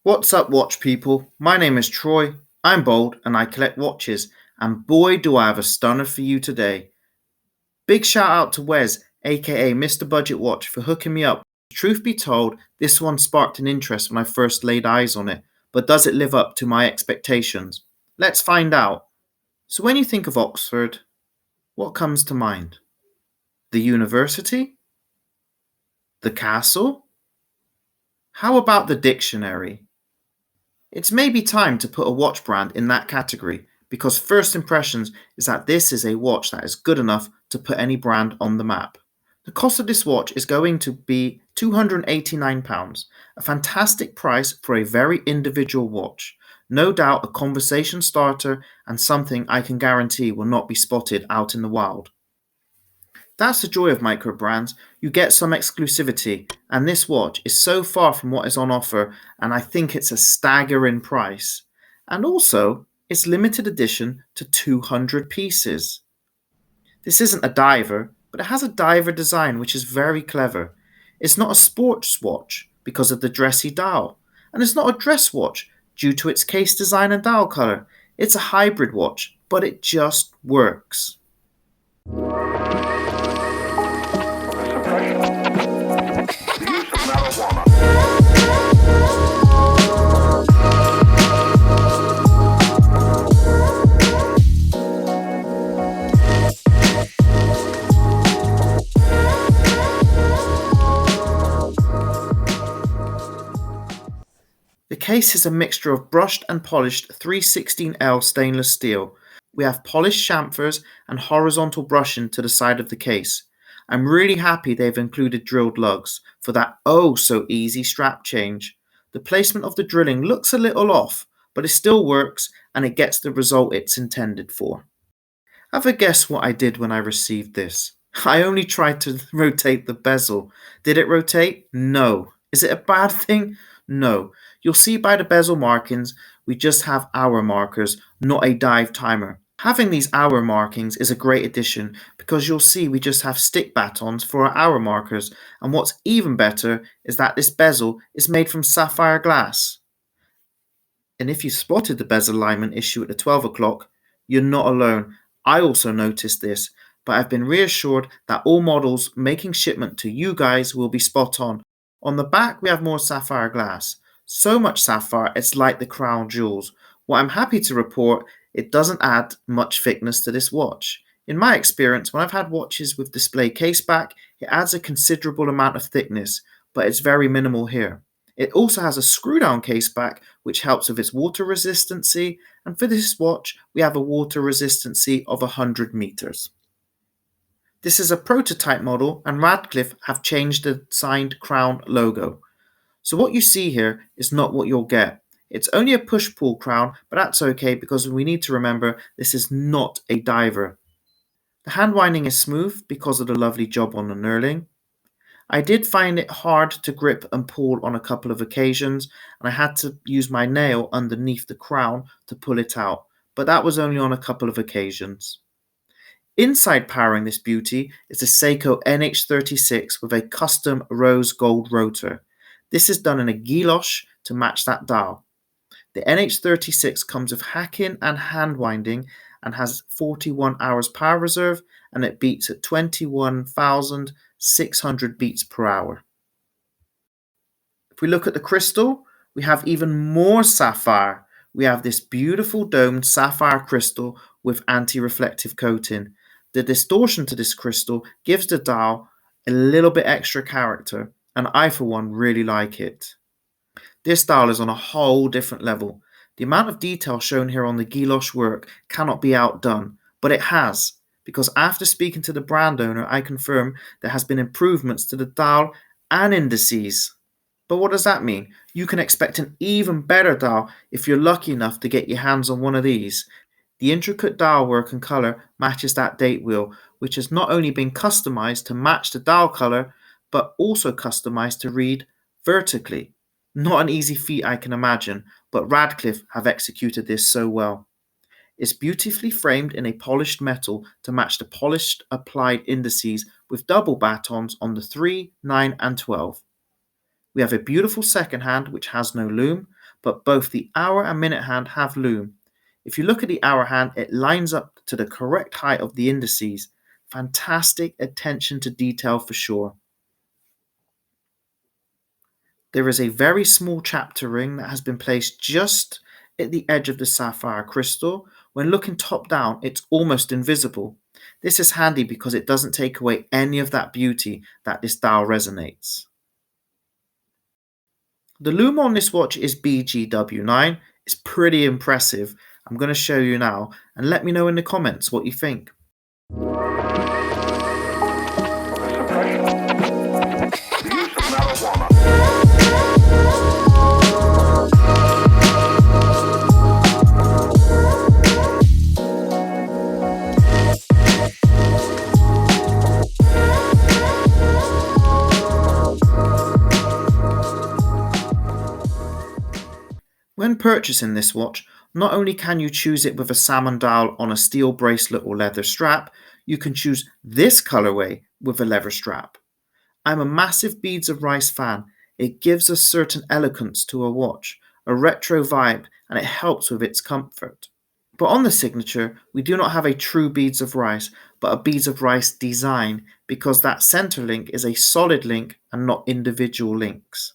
What's up, watch people? My name is Troy. I'm bold and I collect watches, and boy, do I have a stunner for you today. Big shout out to Wes, aka Mr. Budget Watch, for hooking me up. Truth be told, this one sparked an interest when I first laid eyes on it, but does it live up to my expectations? Let's find out. So, when you think of Oxford, what comes to mind? The university? The castle? How about the dictionary? It's maybe time to put a watch brand in that category because first impressions is that this is a watch that is good enough to put any brand on the map. The cost of this watch is going to be £289, a fantastic price for a very individual watch. No doubt a conversation starter and something I can guarantee will not be spotted out in the wild. That's the joy of microbrands. You get some exclusivity, and this watch is so far from what is on offer, and I think it's a staggering price. And also, it's limited edition to 200 pieces. This isn't a diver, but it has a diver design which is very clever. It's not a sports watch because of the dressy dial, and it's not a dress watch due to its case design and dial color. It's a hybrid watch, but it just works. The case is a mixture of brushed and polished 316L stainless steel. We have polished chamfers and horizontal brushing to the side of the case. I'm really happy they've included drilled lugs for that oh so easy strap change. The placement of the drilling looks a little off, but it still works and it gets the result it's intended for. Have a guess what I did when I received this. I only tried to rotate the bezel. Did it rotate? No. Is it a bad thing? No. You'll see by the bezel markings, we just have hour markers, not a dive timer. Having these hour markings is a great addition because you'll see we just have stick batons for our hour markers, and what's even better is that this bezel is made from sapphire glass. And if you spotted the bezel alignment issue at the 12 o'clock, you're not alone. I also noticed this, but I've been reassured that all models making shipment to you guys will be spot on. On the back, we have more sapphire glass. So much sapphire, it's like the crown jewels. What I'm happy to report, it doesn't add much thickness to this watch. In my experience, when I've had watches with display case back, it adds a considerable amount of thickness, but it's very minimal here. It also has a screw down case back which helps with its water resistancy, and for this watch we have a water resistancy of 100 meters. This is a prototype model and Radcliffe have changed the signed crown logo. So what you see here is not what you'll get. It's only a push-pull crown, but that's okay because we need to remember this is not a diver. The hand winding is smooth because of the lovely job on the knurling. I did find it hard to grip and pull on a couple of occasions, and I had to use my nail underneath the crown to pull it out, but that was only on a couple of occasions. Inside powering this beauty is the Seiko Nh36 with a custom rose gold rotor. This is done in a guilloche to match that dial. The Nh36 comes with hacking and hand winding and has 41 hours power reserve, and it beats at 21,600 beats per hour. If we look at the crystal, we have even more sapphire. We have this beautiful domed sapphire crystal with anti-reflective coating. The distortion to this crystal gives the dial a little bit extra character, and I for one really like it. This dial is on a whole different level. The amount of detail shown here on the guilloche work cannot be outdone, but it has, because after speaking to the brand owner, I confirm there has been improvements to the dial and indices. But what does that mean? You can expect an even better dial if you're lucky enough to get your hands on one of these. The intricate dial work and color matches that date wheel, which has not only been customized to match the dial color, but also customized to read vertically. Not an easy feat I can imagine, but Radcliffe have executed this so well. It's beautifully framed in a polished metal to match the polished applied indices with double batons on the 3, 9 and 12. We have a beautiful second hand which has no loom, but both the hour and minute hand have loom. If you look at the hour hand, it lines up to the correct height of the indices. Fantastic attention to detail for sure. There is a very small chapter ring that has been placed just at the edge of the sapphire crystal. When looking top down, it's almost invisible. This is handy because it doesn't take away any of that beauty that this dial resonates. The loom on this watch is BGW9. It's pretty impressive. I'm going to show you now, and let me know in the comments what you think. When purchasing this watch, not only can you choose it with a salmon dial on a steel bracelet or leather strap, you can choose this colorway with a leather strap. I'm a massive Beads of Rice fan. It gives a certain elegance to a watch, a retro vibe, and it helps with its comfort. But on the signature, we do not have a true Beads of Rice, but a Beads of Rice design, because that center link is a solid link and not individual links.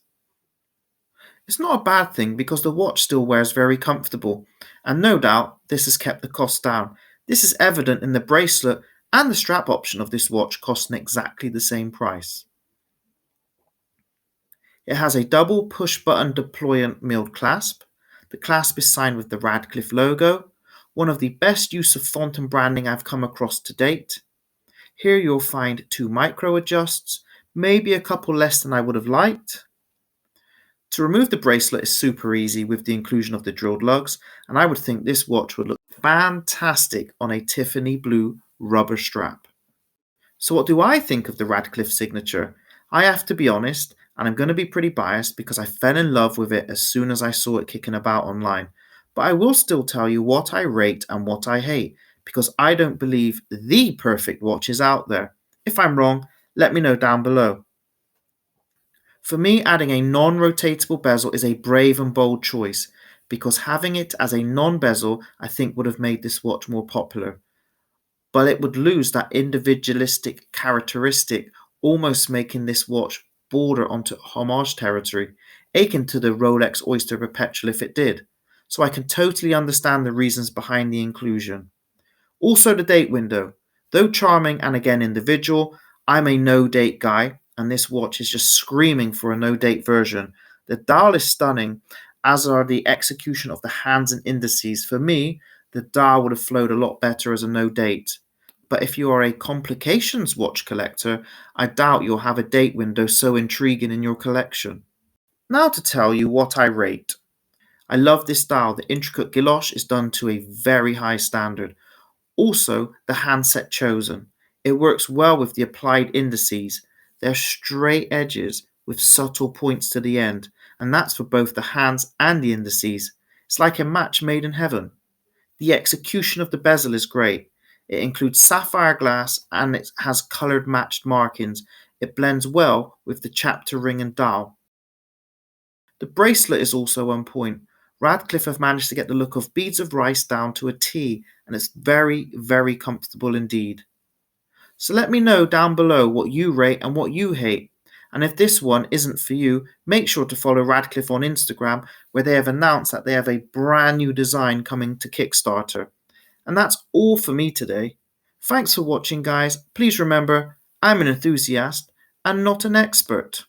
It's not a bad thing because the watch still wears very comfortable, and no doubt this has kept the cost down. This is evident in the bracelet and the strap option of this watch costing exactly the same price. It has a double push button deployant milled clasp. The clasp is signed with the Radcliffe logo, one of the best use of font and branding I've come across to date. Here you'll find 2 micro adjusts, maybe a couple less than I would have liked. To remove the bracelet is super easy with the inclusion of the drilled lugs, and I would think this watch would look fantastic on a Tiffany blue rubber strap. So what do I think of the Radcliffe signature? I have to be honest, and I'm going to be pretty biased because I fell in love with it as soon as I saw it kicking about online. But I will still tell you what I rate and what I hate, because I don't believe the perfect watch is out there. If I'm wrong, let me know down below. For me, adding a non-rotatable bezel is a brave and bold choice, because having it as a non-bezel I think would have made this watch more popular. But it would lose that individualistic characteristic, almost making this watch border onto homage territory, akin to the Rolex Oyster Perpetual if it did. So I can totally understand the reasons behind the inclusion. Also the date window. Though charming and again individual, I'm a no date guy, and this watch is just screaming for a no date version. The dial is stunning, as are the execution of the hands and indices. For me, the dial would have flowed a lot better as a no date. But if you are a complications watch collector, I doubt you'll have a date window so intriguing in your collection. Now to tell you what I rate. I love this dial. The intricate guilloche is done to a very high standard. Also, the handset chosen. It works well with the applied indices. They're straight edges with subtle points to the end, and that's for both the hands and the indices. It's like a match made in heaven. The execution of the bezel is great. It includes sapphire glass and it has coloured matched markings. It blends well with the chapter ring and dial. The bracelet is also on point. Radcliffe have managed to get the look of Beads of Rice down to a T, and it's very, very comfortable indeed. So let me know down below what you rate and what you hate. And if this one isn't for you, make sure to follow Radcliffe on Instagram, where they have announced that they have a brand new design coming to Kickstarter. And that's all for me today. Thanks for watching, guys. Please remember, I'm an enthusiast and not an expert.